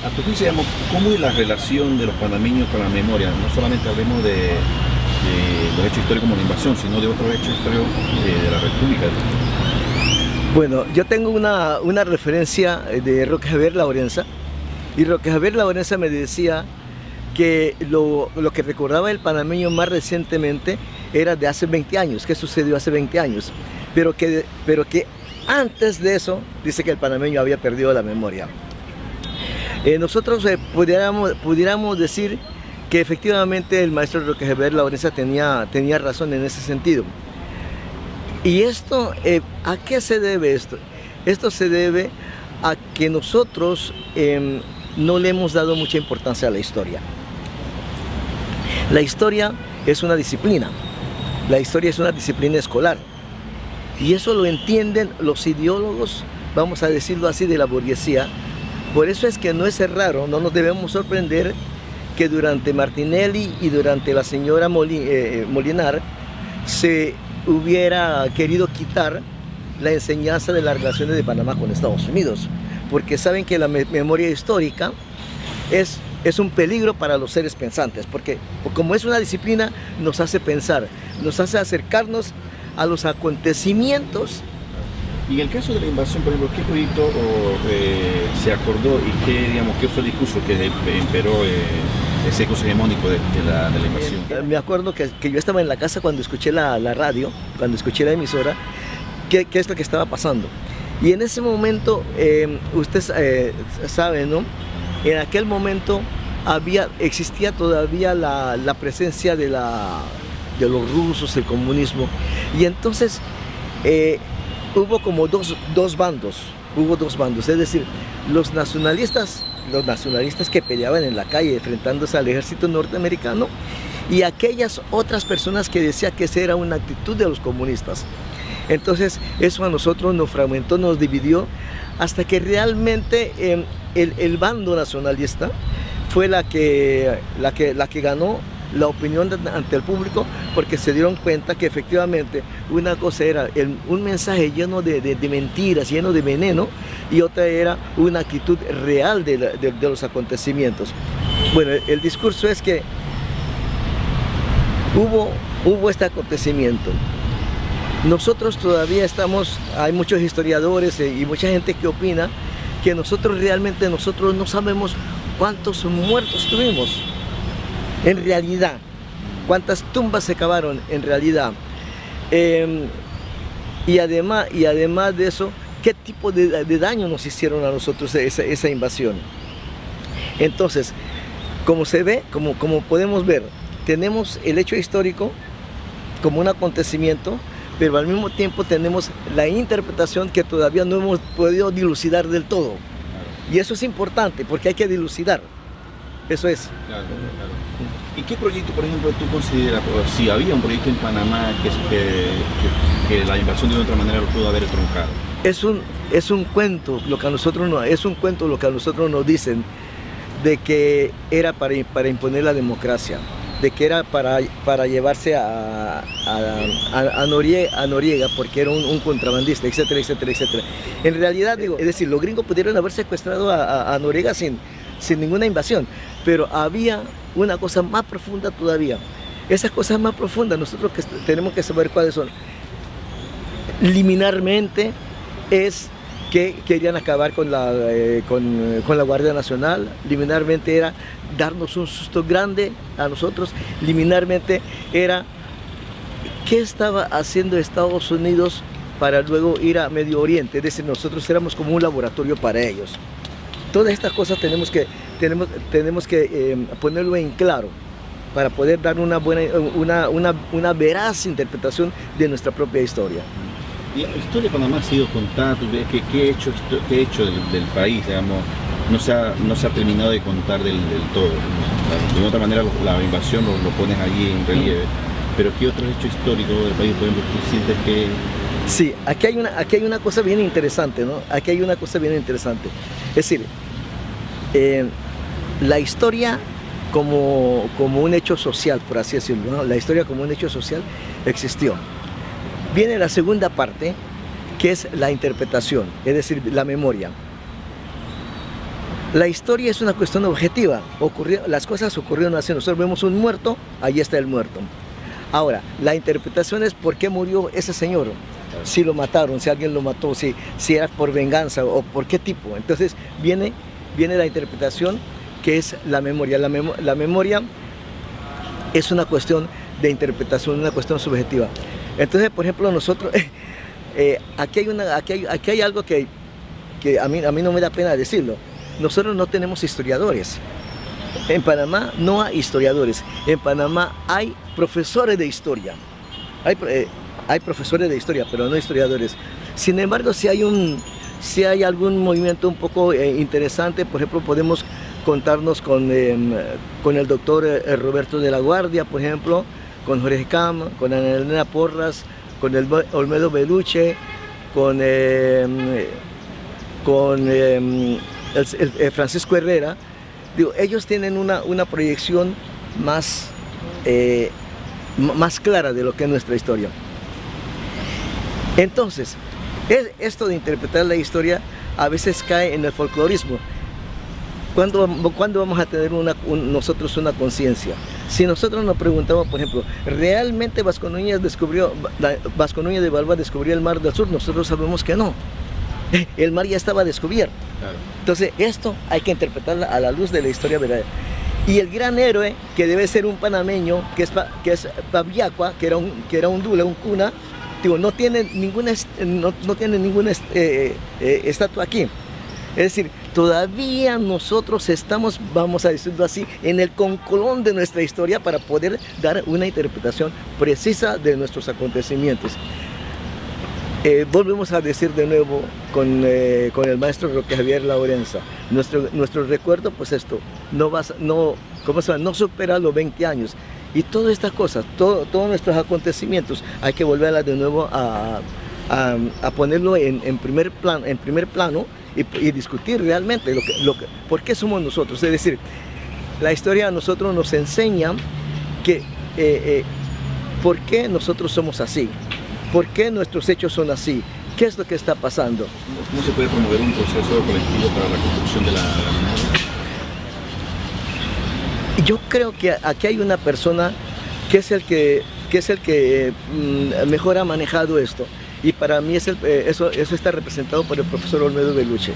A tu juicio, digamos, ¿cómo es la relación de los panameños con la memoria? No solamente hablemos de los hechos históricos como la invasión, sino de otros hechos históricos de la República. Bueno, yo tengo una referencia de Roque Javier Laurenza, y Roque Javier Laurenza me decía que lo que recordaba el panameño más recientemente era de hace 20 años, que sucedió hace 20 años, pero que antes de eso dice que el panameño había perdido la memoria. Nosotros pudiéramos decir que efectivamente el maestro Roque Javier Laurenza tenía razón en ese sentido. ¿Y esto, a qué se debe esto? Esto se debe a que nosotros no le hemos dado mucha importancia a la historia. La historia es una disciplina, la historia es una disciplina escolar, y eso lo entienden los ideólogos, vamos a decirlo así, de la burguesía. Por eso es que no es raro, no nos debemos sorprender que durante Martinelli y durante la señora Molinar se hubiera querido quitar la enseñanza de las relaciones de Panamá con Estados Unidos, porque saben que la memoria histórica es un peligro para los seres pensantes, porque como es una disciplina, nos hace pensar, nos hace acercarnos a los acontecimientos. Y en el caso de la invasión, por ejemplo, ¿qué proyecto se acordó y qué fue el discurso que imperó ese discurso hegemónico de la invasión? Me acuerdo que yo estaba en la casa cuando escuché la radio, cuando escuché la emisora, qué es lo que estaba pasando. Y en ese momento, usted sabe, ¿no? En aquel momento existía todavía la presencia de los rusos, el comunismo, y entonces hubo como dos bandos, es decir, los nacionalistas que peleaban en la calle enfrentándose al ejército norteamericano, y aquellas otras personas que decían que esa era una actitud de los comunistas. Entonces eso a nosotros nos fragmentó, nos dividió, hasta que realmente el bando nacionalista fue la que ganó la opinión ante el público, porque se dieron cuenta que efectivamente una cosa era un mensaje lleno de mentiras, lleno de veneno, y otra era una actitud real de los acontecimientos. Bueno, el discurso es que hubo este acontecimiento. Nosotros todavía hay muchos historiadores y mucha gente que opina que nosotros no sabemos cuántos muertos tuvimos en realidad, cuántas tumbas se cavaron en realidad, y además de eso, qué tipo de daño nos hicieron a nosotros esa invasión. Entonces, como se ve, como podemos ver, tenemos el hecho histórico como un acontecimiento, pero al mismo tiempo tenemos la interpretación que todavía no hemos podido dilucidar del todo. Y eso es importante, porque hay que dilucidar. Eso es. Claro. ¿Y qué proyecto, por ejemplo, tú consideras, si había un proyecto en Panamá que la invasión de otra manera lo pudo haber truncado? Es un cuento lo que a nosotros nos dicen, de que era para imponer la democracia, de que era para llevarse a Noriega, porque era un contrabandista, etcétera, etcétera, etcétera. En realidad, es decir, los gringos pudieron haber secuestrado a Noriega sin ninguna invasión, pero había una cosa más profunda todavía. Esas cosas más profundas nosotros tenemos que saber cuáles son. Liminarmente es que querían acabar con la Guardia Nacional, liminarmente era darnos un susto grande a nosotros, liminarmente era qué estaba haciendo Estados Unidos para luego ir a Medio Oriente, es decir, nosotros éramos como un laboratorio para ellos. Todas estas cosas tenemos que ponerlo en claro para poder dar una veraz interpretación de nuestra propia historia. Y la historia de Panamá ha sido contada, tú ves qué hecho del país, digamos, no se ha terminado de contar del todo. De otra manera la invasión lo pones allí en relieve, pero ¿qué otros hechos históricos del país, por ejemplo, tú sientes que...? Sí, aquí hay una cosa bien interesante, ¿no? Aquí hay una cosa bien interesante. Es decir, la historia como un hecho social, por así decirlo, ¿no? La historia como un hecho social existió. Viene la segunda parte, que es la interpretación, es decir, la memoria. La historia es una cuestión objetiva. Las cosas ocurrieron así. Nosotros vemos un muerto, ahí está el muerto. Ahora, la interpretación es por qué murió ese señor. Si lo mataron, si alguien lo mató, si era por venganza o por qué tipo. Entonces viene la interpretación, que es la memoria. La memoria es una cuestión de interpretación, una cuestión subjetiva. Entonces, por ejemplo, nosotros, aquí hay algo que a mí no me da pena decirlo. Nosotros no tenemos historiadores. En Panamá no hay historiadores. En Panamá hay profesores de historia. Hay profesores de historia, pero no historiadores. Sin embargo, si hay algún movimiento un poco interesante, por ejemplo, podemos contarnos con el doctor Roberto de la Guardia, por ejemplo, con Jorge Cama, con Ana Elena Porras, con el Olmedo Beluche, con Francisco Herrera. Digo, ellos tienen una proyección más clara de lo que es nuestra historia. Entonces, esto de interpretar la historia a veces cae en el folclorismo. ¿Cuándo vamos a tener nosotros una conciencia? Si nosotros nos preguntamos, por ejemplo, ¿realmente Vasco Núñez de Balboa descubrió el mar del sur? Nosotros sabemos que no. El mar ya estaba descubierto. Claro. Entonces, esto hay que interpretarla a la luz de la historia verdadera. Y el gran héroe, que debe ser un panameño, que es Paviacua, que era un dula, un cuna, digo, no tiene ninguna estatua aquí. Es decir, todavía nosotros estamos, vamos a decirlo así, en el concolón de nuestra historia para poder dar una interpretación precisa de nuestros acontecimientos. Volvemos a decir de nuevo con el maestro Roque Javier Laurenza, nuestro recuerdo, pues esto, no supera los 20 años. Y todas estas cosas, todos nuestros acontecimientos, hay que volverlas de nuevo a ponerlo en primer plano y discutir realmente por qué somos nosotros. Es decir, la historia a nosotros nos enseña que por qué nosotros somos así. ¿Por qué nuestros hechos son así? ¿Qué es lo que está pasando? ¿Cómo se puede promover un proceso colectivo para la construcción de la memoria? Yo creo que aquí hay una persona que es el que mejor ha manejado esto. Y para mí eso está representado por el profesor Olmedo Beluche.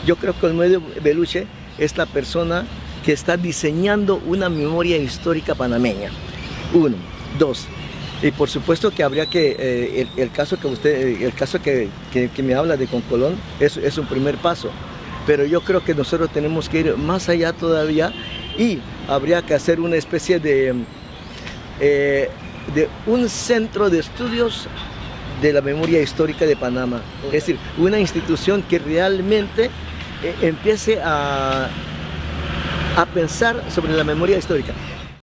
Yo creo que Olmedo Beluche es la persona que está diseñando una memoria histórica panameña. 1, 2. Y por supuesto que habría que, el caso que me habla de Concolón es un primer paso, pero yo creo que nosotros tenemos que ir más allá todavía y habría que hacer una especie de un centro de estudios de la memoria histórica de Panamá, es decir, una institución que realmente empiece a pensar sobre la memoria histórica.